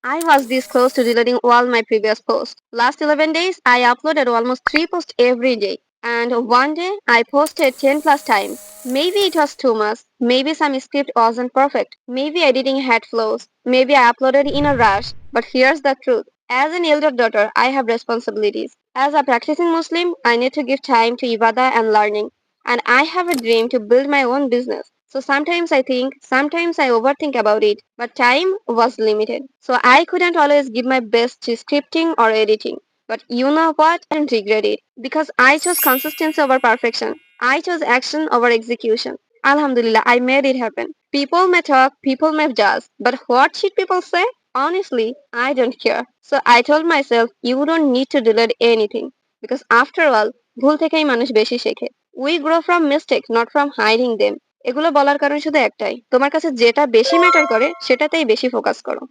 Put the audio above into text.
I was this close to deleting all my previous posts. Last 11 days, I uploaded almost 3 posts every day. And one day, I posted 10 plus times. Maybe it was too much. Maybe some script wasn't perfect. Maybe editing had flaws. Maybe I uploaded in a rush. But here's the truth. As an elder daughter, I have responsibilities. As a practicing Muslim, I need to give time to ibadah and learning. And I have a dream to build my own business. So sometimes I think, sometimes I overthink about it, but time was limited. So I couldn't always give my best to scripting or editing. But you know what? I don't regret it because I chose consistency over perfection. I chose action over execution. Alhamdulillah, I made it happen. People may talk, people may judge, but what should people say? Honestly, I don't care. So I told myself, you don't need to delete anything. Because after all, ভুল থেকেই মানুষ বেশি শেখে। We grow from mistakes, not from hiding them. এগুলো বলার কারণ শুধু একটাই, তোমার কাছে যেটা বেশি ম্যাটার করে সেটাতেই বেশি ফোকাস করো।